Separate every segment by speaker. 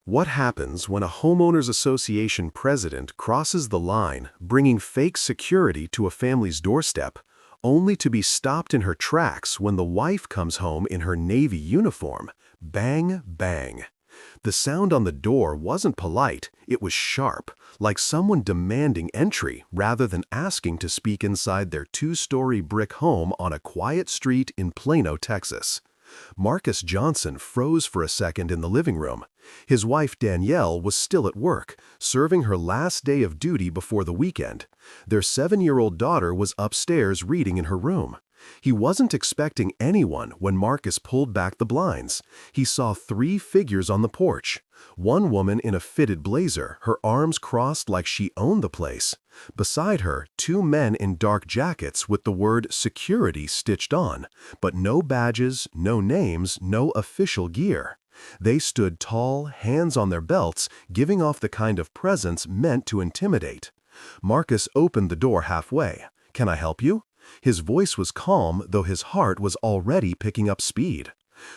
Speaker 1: What happens when a homeowners association president crosses the line, bringing fake security to a family's doorstep, only to be stopped in her tracks when the wife comes home in her Navy uniform? Bang, bang. The sound on the door wasn't polite, it was sharp, like someone demanding entry rather than asking to speak inside their two-story brick home on a quiet street in Plano, Texas. Marcus Johnson froze for a second in the living room. His wife Danielle was still at work, serving her last day of duty before the weekend. Their 7-year-old daughter was upstairs reading in her room. He wasn't expecting anyone when Marcus pulled back the blinds. He saw 3 figures on the porch. One woman in a fitted blazer, her arms crossed like she owned the place. Beside her, 2 men in dark jackets with the word security stitched on, but no badges, no names, no official gear. They stood tall, hands on their belts, giving off the kind of presence meant to intimidate. Marcus opened the door halfway. "Can I help you?" His voice was calm, though his heart was already picking up speed.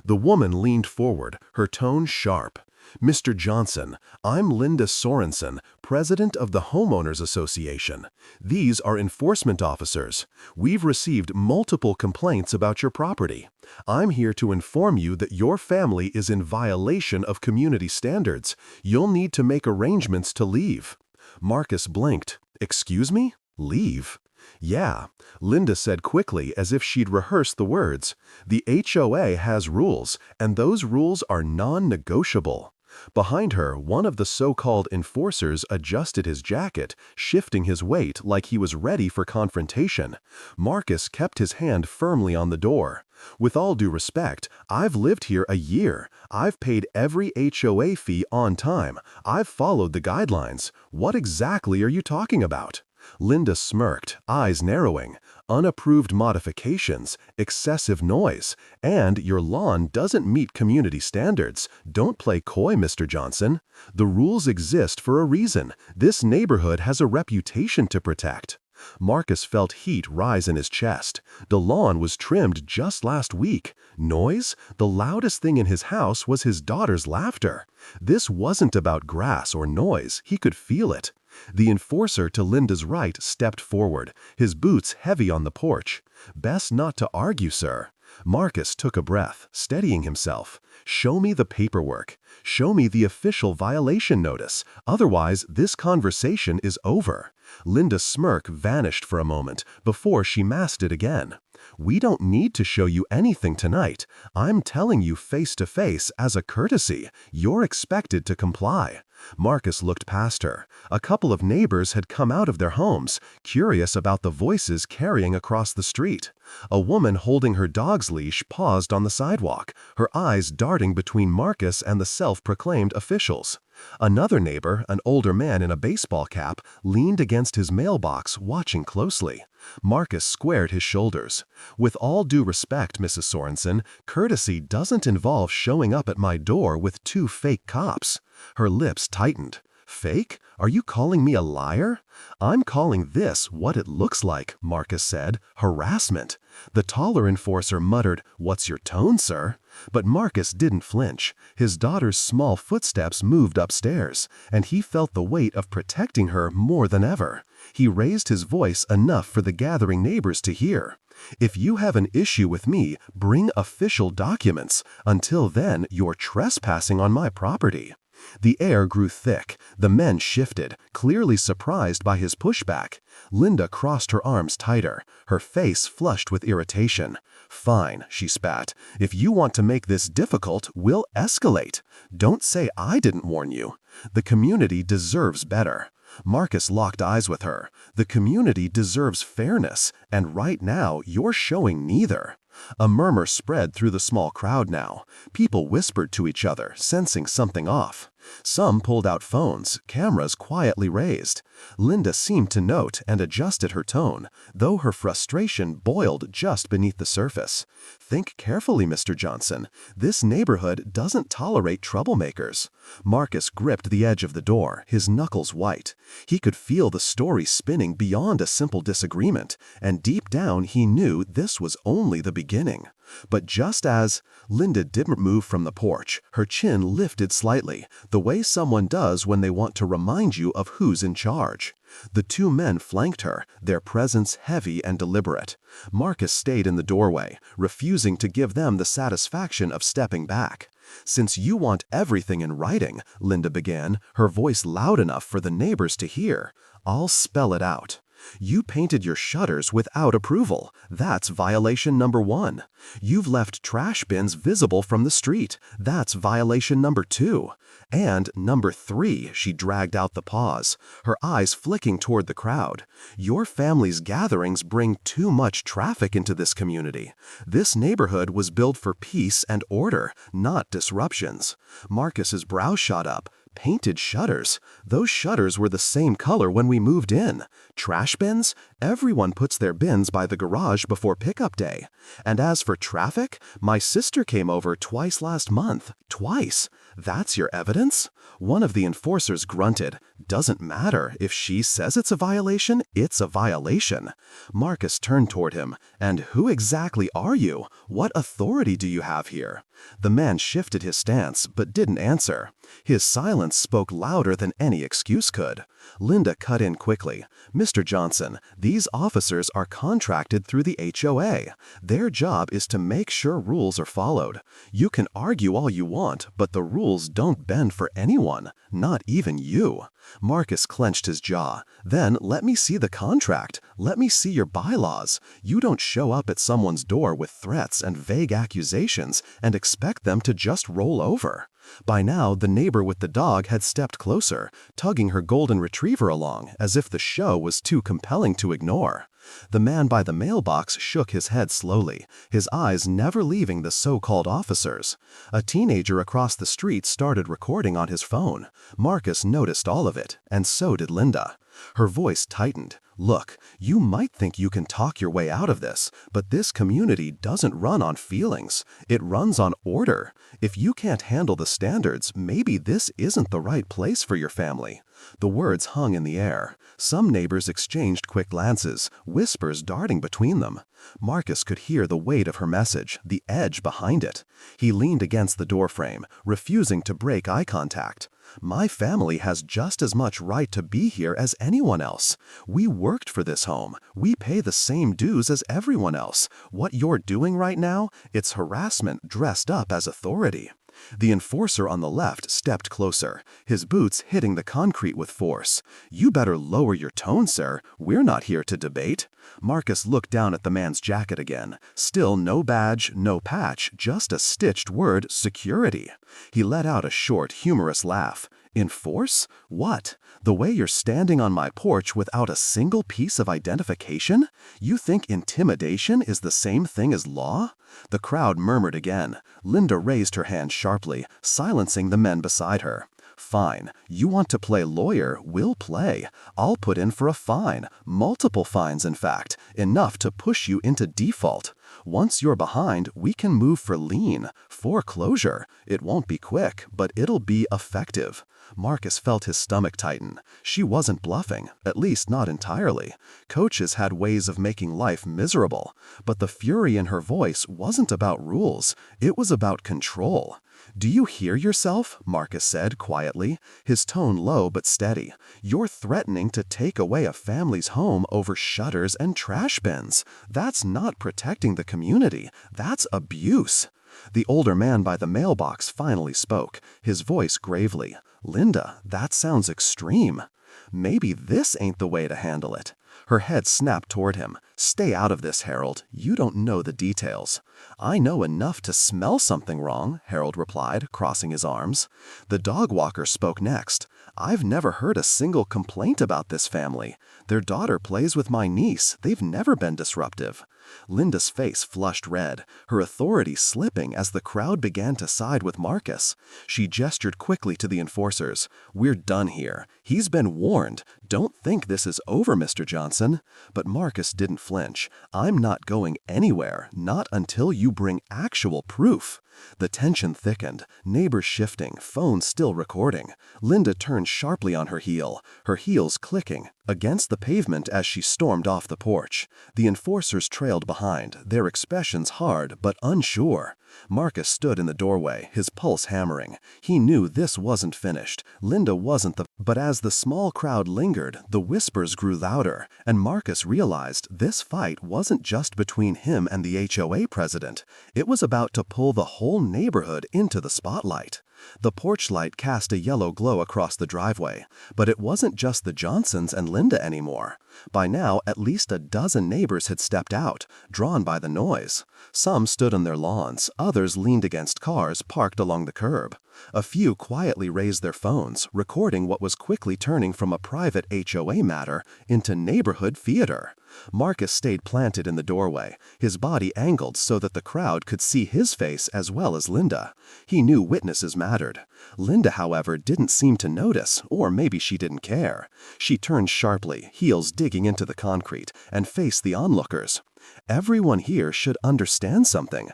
Speaker 1: The woman leaned forward, her tone sharp. "Mr. Johnson, I'm Linda Sorensen, president of the Homeowners Association. These are enforcement officers. We've received multiple complaints about your property. I'm here to inform you that your family is in violation of community standards. You'll need to make arrangements to leave." Marcus blinked. "Excuse me? Leave?" "Yeah," Linda said quickly as if she'd rehearsed the words. "The HOA has rules, and those rules are non-negotiable." Behind her, one of the so-called enforcers adjusted his jacket, shifting his weight like he was ready for confrontation. Marcus kept his hand firmly on the door. "With all due respect, I've lived here a year. I've paid every HOA fee on time. I've followed the guidelines. What exactly are you talking about?" Linda smirked, eyes narrowing. "Unapproved modifications, excessive noise, and your lawn doesn't meet community standards. Don't play coy, Mr. Johnson. The rules exist for a reason. This neighborhood has a reputation to protect." Marcus felt heat rise in his chest. The lawn was trimmed just last week. Noise? The loudest thing in his house was his daughter's laughter. This wasn't about grass or noise. He could feel it. The enforcer to Linda's right stepped forward, his boots heavy on the porch. "Best not to argue, sir." Marcus took a breath, steadying himself. "Show me the paperwork. Show me the official violation notice. Otherwise, this conversation is over." Linda's smirk vanished for a moment before she masked it again. "We don't need to show you anything tonight. I'm telling you face to face as a courtesy. You're expected to comply." Marcus looked past her. A couple of neighbors had come out of their homes, curious about the voices carrying across the street. A woman holding her dog's leash paused on the sidewalk, her eyes darting between Marcus and the self-proclaimed officials. Another neighbor, an older man in a baseball cap, leaned against his mailbox, watching closely. Marcus squared his shoulders. "With all due respect, Mrs. Sorensen, courtesy doesn't involve showing up at my door with 2 fake cops." Her lips tightened. "Fake? Are you calling me a liar?" "I'm calling this what it looks like," Marcus said. "Harassment." The taller enforcer muttered, "What's your tone, sir?" But Marcus didn't flinch. His daughter's small footsteps moved upstairs, and he felt the weight of protecting her more than ever. He raised his voice enough for the gathering neighbors to hear. "If you have an issue with me, bring official documents. Until then, you're trespassing on my property." The air grew thick. The men shifted, clearly surprised by his pushback. Linda crossed her arms tighter, her face flushed with irritation. "Fine," she spat. "If you want to make this difficult, we'll escalate. Don't say I didn't warn you. The community deserves better." Marcus locked eyes with her. "The community deserves fairness, and right now you're showing neither." A murmur spread through the small crowd now. People whispered to each other, sensing something off. Some pulled out phones, cameras quietly raised. Linda seemed to note and adjusted her tone, though her frustration boiled just beneath the surface. "Think carefully, Mr. Johnson. This neighborhood doesn't tolerate troublemakers. Marcus gripped the edge of the door, his knuckles white. He could feel the story spinning beyond a simple disagreement, and deep down he knew this was only the beginning. But just as Linda didn't move from the porch, her chin lifted slightly, the way someone does when they want to remind you of who's in charge. The two men flanked her, their presence heavy and deliberate. Marcus stayed in the doorway, refusing to give them the satisfaction of stepping back. "Since you want everything in writing," Linda began, her voice loud enough for the neighbors to hear, "I'll spell it out. You painted your shutters without approval. That's violation number 1. You've left trash bins visible from the street. That's violation number 2. And number 3, she dragged out the pause, her eyes flicking toward the crowd. Your family's gatherings bring too much traffic into this community. This neighborhood was built for peace and order, not disruptions." Marcus's brow shot up. Painted shutters? Those shutters were the same color when we moved in. Trash bins? Everyone puts their bins by the garage before pickup day. And as for traffic, my sister came over twice last month. Twice. That's your evidence? One of the enforcers grunted. "Doesn't matter. If she says it's a violation, it's a violation." Marcus turned toward him. "And who exactly are you? What authority do you have here?" The man shifted his stance, but didn't answer. His silence spoke louder than any excuse could. Linda cut in quickly. "Mr. Johnson, these officers are contracted through the HOA. Their job is to make sure rules are followed. You can argue all you want, but the rules don't bend for anyone, not even you." Marcus clenched his jaw. "Then let me see the contract. Let me see your bylaws. You don't show up at someone's door with threats and vague accusations and expect them to just roll over." By now, the neighbor with the dog had stepped closer, tugging her golden retriever along, as if the show was too compelling to ignore. The man by the mailbox shook his head slowly, his eyes never leaving the so-called officers. A teenager across the street started recording on his phone. Marcus noticed all of it, and so did Linda. Her voice tightened. "Look, you might think you can talk your way out of this, but this community doesn't run on feelings. It runs on order. If you can't handle the standards, maybe this isn't the right place for your family." The words hung in the air. Some neighbors exchanged quick glances, whispers darting between them. Marcus could hear the weight of her message, the edge behind it. He leaned against the doorframe, refusing to break eye contact. "My family has just as much right to be here as anyone else. We worked for this home. We pay the same dues as everyone else. What you're doing right now, it's harassment dressed up as authority." The enforcer on the left stepped closer, his boots hitting the concrete with force. "You better lower your tone, sir. We're not here to debate." Marcus looked down at the man's jacket again. Still no badge, no patch, just a stitched word, security. He let out a short, humorous laugh. "Enforce? What? The way you're standing on my porch without a single piece of identification? You think intimidation is the same thing as law?" The crowd murmured again. Linda raised her hand sharply, silencing the men beside her. "Fine. You want to play lawyer? We'll play. I'll put in for a fine. Multiple fines, in fact. Enough to push you into default. Once you're behind, we can move for lien, foreclosure. It won't be quick, but it'll be effective." Marcus felt his stomach tighten. She wasn't bluffing, at least not entirely. Coaches had ways of making life miserable, but the fury in her voice wasn't about rules. It was about control. "Do you hear yourself?" Marcus said quietly, his tone low but steady. "You're threatening to take away a family's home over shutters and trash bins. That's not protecting the community. That's abuse." The older man by the mailbox finally spoke, his voice gravely. "Linda, that sounds extreme. Maybe this ain't the way to handle it." Her head snapped toward him. "Stay out of this, Harold. You don't know the details." "I know enough to smell something wrong," Harold replied, crossing his arms. The dog walker spoke next. "I've never heard a single complaint about this family. Their daughter plays with my niece. They've never been disruptive."
Speaker 2: Linda's face flushed red, her authority slipping as the crowd began to side with Marcus. She gestured quickly to the enforcers. "We're done here. He's been warned. Don't think this is over, Mr. Johnson." But Marcus didn't flinch. "I'm not going anywhere, not until you bring actual proof." The tension thickened, neighbors shifting, phones still recording. Linda turned sharply on her heel, her heels clicking against the pavement as she stormed off the porch. The enforcers trailed behind, their expressions hard but unsure. Marcus stood in the doorway, his pulse hammering. He knew this wasn't finished. Linda wasn't the... But as the small crowd lingered, the whispers grew louder, and Marcus realized this fight wasn't just between him and the HOA president. It was about to pull the whole neighborhood into the spotlight. The porch light cast a yellow glow across the driveway, but it wasn't just the Johnsons and Linda anymore. By now, at least a dozen neighbors had stepped out, drawn by the noise. Some stood on their lawns, others leaned against cars parked along the curb. A few quietly raised their phones, recording what was quickly turning from a private HOA matter into neighborhood theater. Marcus stayed planted in the doorway, his body angled so that the crowd could see his face as well as Linda. He knew witnesses mattered. Linda, however, didn't seem to notice, or maybe she didn't care. She turned sharply, heels digging into the concrete, and faced the onlookers. "Everyone here should understand something.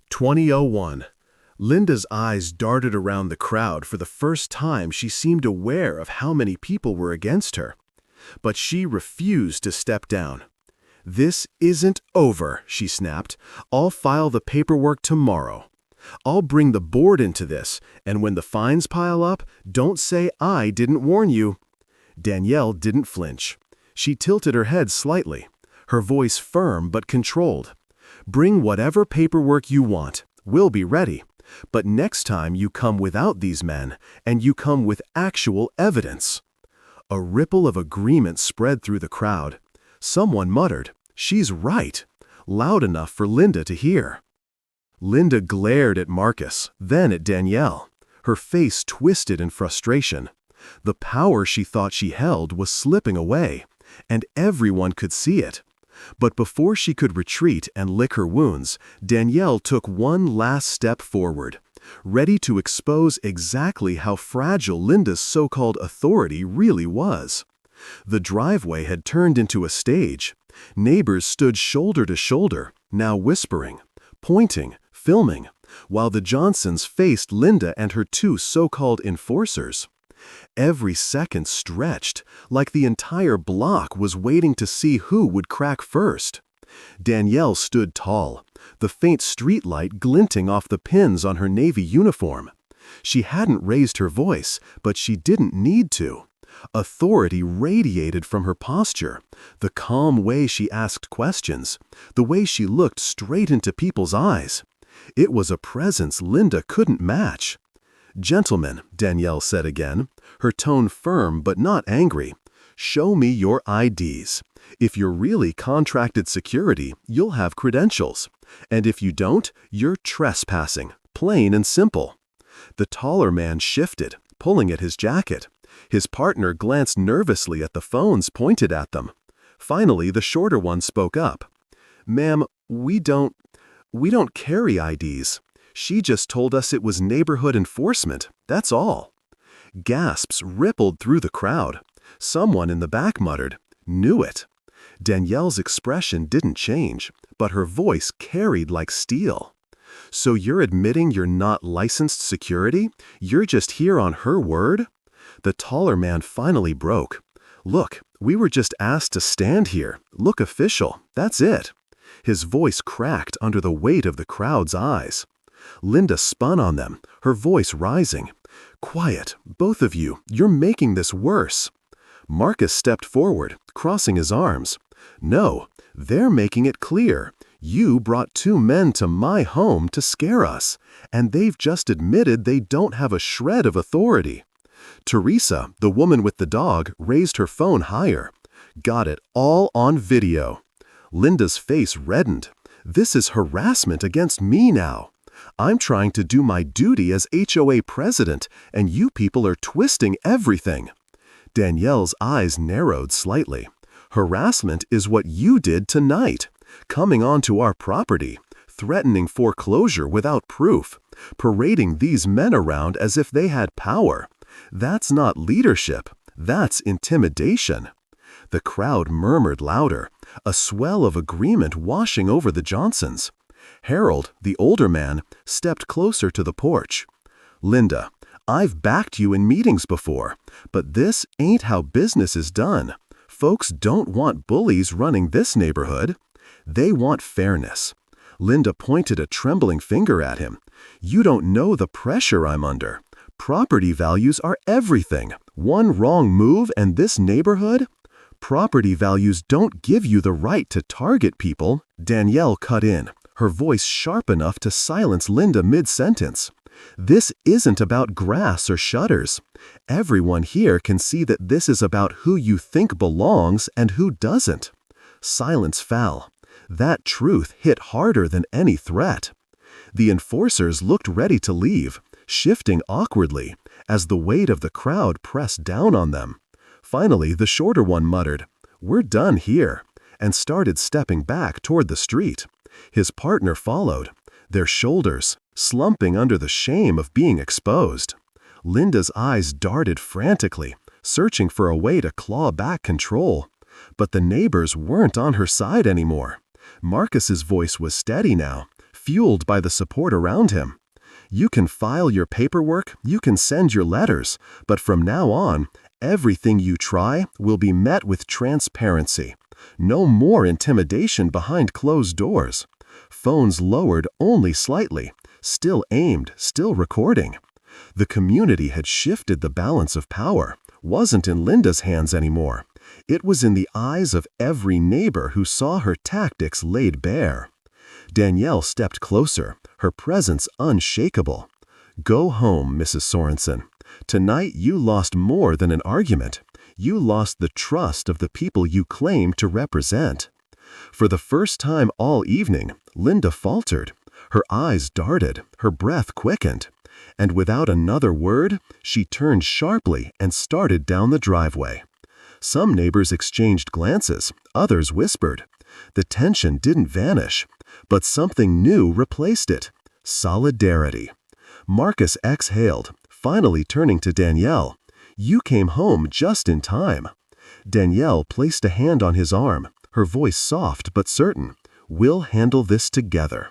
Speaker 1: 2001. Linda's eyes darted around the crowd. For the first time, she seemed aware of how many people were against her. But she refused to step down. "This isn't over," she snapped. "I'll file the paperwork tomorrow. I'll bring the board into this, and when the fines pile up, don't say I didn't warn you." Danielle didn't flinch. She tilted her head slightly, her voice firm but controlled. "Bring whatever paperwork you want. We'll be ready. But next time you come without these men, and you come with actual evidence." A ripple of agreement spread through the crowd. Someone muttered, "She's right," loud enough for Linda to hear. Linda glared at Marcus, then at Danielle, her face twisted in frustration. The power she thought she held was slipping away, and everyone could see it. But before she could retreat and lick her wounds, Danielle took one last step forward, ready to expose exactly how fragile Linda's so-called authority really was. The driveway had turned into a stage. Neighbors stood shoulder to shoulder, now whispering, pointing, filming, while the Johnsons faced Linda and her two so-called enforcers. Every second stretched, like the entire block was waiting to see who would crack first. Danielle stood tall, the faint streetlight glinting off the pins on her navy uniform. She hadn't raised her voice, but she didn't need to. Authority radiated from her posture, the calm way she asked questions, the way she looked straight into people's eyes. It was a presence Linda couldn't match. "Gentlemen," Danielle said again, her tone firm but not angry, "show me your IDs. If you're really contracted security, you'll have credentials. And if you don't, you're trespassing, plain and simple." The taller man shifted, pulling at his jacket. His partner glanced nervously at the phones pointed at them. Finally, the shorter one spoke up. "Ma'am, we don't carry IDs. She just told us it was neighborhood enforcement, that's all." Gasps rippled through the crowd. Someone in the back muttered, "Knew it." Danielle's expression didn't change, but her voice carried like steel. "So you're admitting you're not licensed security? You're just here on her word?" The taller man finally broke. "Look, we were just asked to stand here. Look official, that's it." His voice cracked under the weight of the crowd's eyes. Linda spun on them, her voice rising. "Quiet, both of you, you're making this worse." Marcus stepped forward, crossing his arms. "No, they're making it clear. You brought two men to my home to scare us, and they've just admitted they don't have a shred of authority." Teresa, the woman with the dog, raised her phone higher. "Got it all on video." Linda's face reddened. "This is harassment against me now. I'm trying to do my duty as HOA president, and you people are twisting everything." Danielle's eyes narrowed slightly. "Harassment is what you did tonight. coming onto our property, threatening foreclosure without proof, parading these men around as if they had power. That's not leadership, that's intimidation. The crowd murmured louder, a swell of agreement washing over the Johnsons. Harold, the older man, stepped closer to the porch. "Linda, I've backed you in meetings before, but this ain't how business is done. Folks don't want bullies running this neighborhood. They want fairness." Linda pointed a trembling finger at him. "You don't know the pressure I'm under. Property values are everything. One wrong move and this neighborhood? Property values don't give you the right to target people." Danielle cut in, her voice sharp enough to silence Linda mid-sentence. "This isn't about grass or shutters. Everyone here can see that this is about who you think belongs and who doesn't." Silence fell. That truth hit harder than any threat. The enforcers looked ready to leave, shifting awkwardly as the weight of the crowd pressed down on them. Finally, the shorter one muttered, "We're done here," and started stepping back toward the street. His partner followed, their shoulders slumping under the shame of being exposed. Linda's eyes darted frantically, searching for a way to claw back control. But the neighbors weren't on her side anymore. Marcus's voice was steady now, fueled by the support around him. "You can file your paperwork, you can send your letters, but from now on, everything you try will be met with transparency. No more intimidation behind closed doors." Phones lowered only slightly, still aimed, still recording. The community had shifted the balance of power, wasn't in Linda's hands anymore. It was in the eyes of every neighbor who saw her tactics laid bare. Danielle stepped closer, her presence unshakable. "Go home, Mrs. Sorensen. Tonight you lost more than an argument. You lost the trust of the people you claim to represent." For the first time all evening, Linda faltered. Her eyes darted, her breath quickened. And without another word, she turned sharply and started down the driveway. Some neighbors exchanged glances, others whispered. The tension didn't vanish, but something new replaced it: solidarity. Marcus exhaled, finally turning to Danielle. "You came home just in time." Danielle placed a hand on his arm, her voice soft but certain. "We'll handle this together."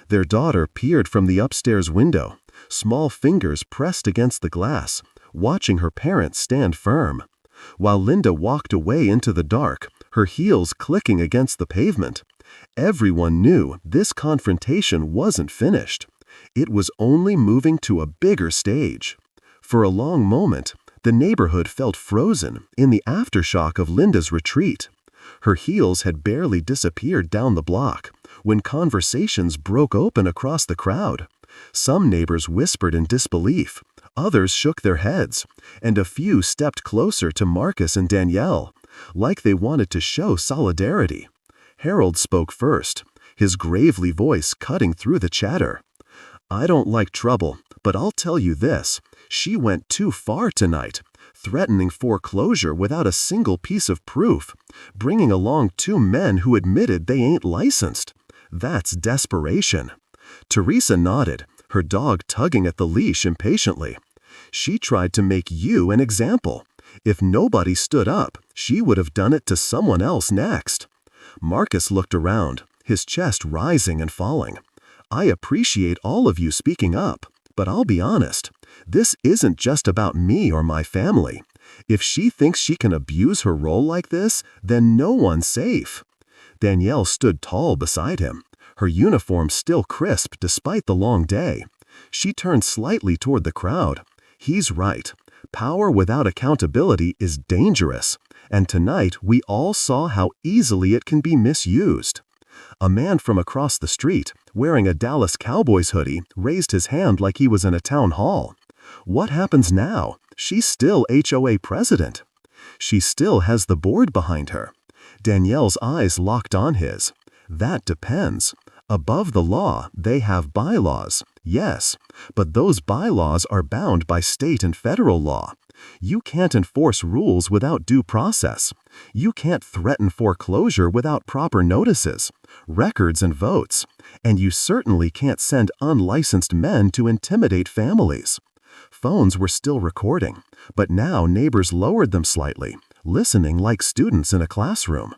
Speaker 1: Their daughter peered from the upstairs window, small fingers pressed against the glass, watching her parents stand firm. While Linda walked away into the dark, her heels clicking against the pavement, everyone knew this confrontation wasn't finished. It was only moving to a bigger stage. For a long moment, the neighborhood felt frozen in the aftershock of Linda's retreat. Her heels had barely disappeared down the block when conversations broke open across the crowd. Some neighbors whispered in disbelief, others shook their heads, and a few stepped closer to Marcus and Danielle, like they wanted to show solidarity. Harold spoke first, his gravely voice cutting through the chatter. "I don't like trouble, but I'll tell you this, she went too far tonight, threatening foreclosure without a single piece of proof, bringing along two men who admitted they ain't licensed. That's desperation." Teresa nodded, her dog tugging at the leash impatiently. "She tried to make you an example. If nobody stood up, she would have done it to someone else next." Marcus looked around, his chest rising and falling. "I appreciate all of you speaking up, but I'll be honest, this isn't just about me or my family. If she thinks she can abuse her role like this, then no one's safe." Danielle stood tall beside him, her uniform still crisp despite the long day. She turned slightly toward the crowd. "He's right. Power without accountability is dangerous, and tonight we all saw how easily it can be misused." A man from across the street, wearing a Dallas Cowboys hoodie, raised his hand like he was in a town hall. "What happens now? She's still HOA president. She still has the board behind her." Danielle's eyes locked on his. "That depends. Above the law, they have bylaws, yes, but those bylaws are bound by state and federal law. You can't enforce rules without due process. You can't threaten foreclosure without proper notices.
Speaker 2: records and votes. And you certainly can't send unlicensed men to intimidate families. Phones were still recording, but now neighbors lowered them slightly, listening like students in a classroom.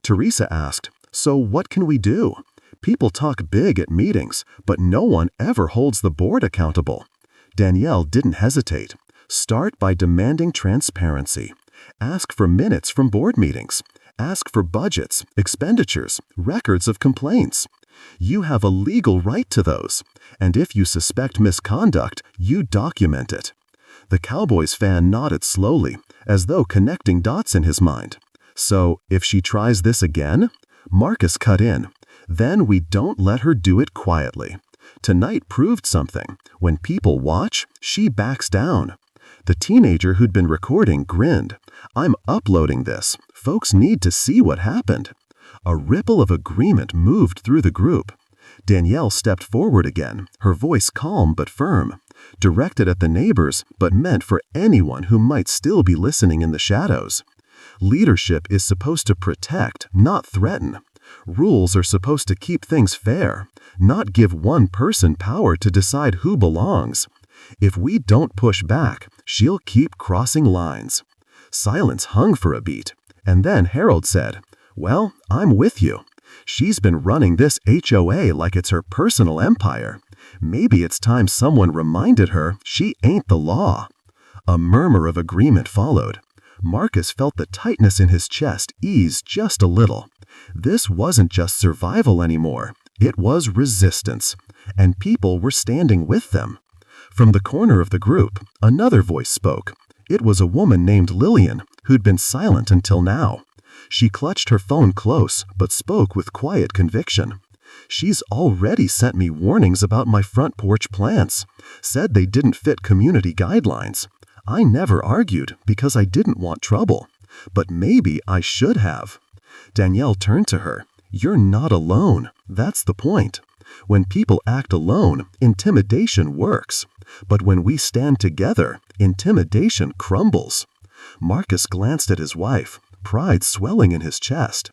Speaker 2: Teresa asked, "So what can we do? People talk big at meetings, but no one ever holds the board accountable." Danielle didn't hesitate. Start by demanding transparency. Ask for minutes from board meetings. Ask for budgets, expenditures, records of complaints. You have a legal right to those, and if you suspect misconduct, you document it. The Cowboys fan nodded slowly, as though connecting dots in his mind. "So, if she tries this again?" Marcus cut in. "Then we don't let her do it quietly. Tonight proved something. When people watch, she backs down." The teenager who'd been recording grinned. "I'm uploading this. Folks need to see what happened." A ripple of agreement moved through the group. Danielle stepped forward again, her voice calm but firm, directed at the neighbors but meant for anyone who might still be listening in the shadows. Leadership is supposed to protect, not threaten. Rules are supposed to keep things fair, not give one person power to decide who belongs. If we don't push back, she'll keep crossing lines. Silence hung for a beat, and then Harold said, "Well, I'm with you. She's been running this HOA like it's her personal empire. Maybe it's time someone reminded her she ain't the law." A murmur of agreement followed. Marcus felt the tightness in his chest ease just a little. This wasn't just survival anymore. It was resistance, and people were standing with them. From the corner of the group, another voice spoke. It was a woman named Lillian, who'd been silent until now. She clutched her phone close, but spoke with quiet conviction. "She's already sent me warnings about my front porch plants. Said they didn't fit community guidelines. I never argued because I didn't want trouble. But maybe I should have." Danielle turned to her. "You're not alone. That's the point. When people act alone, intimidation works. But when we stand together, intimidation crumbles." Marcus glanced at his wife, pride swelling in his chest.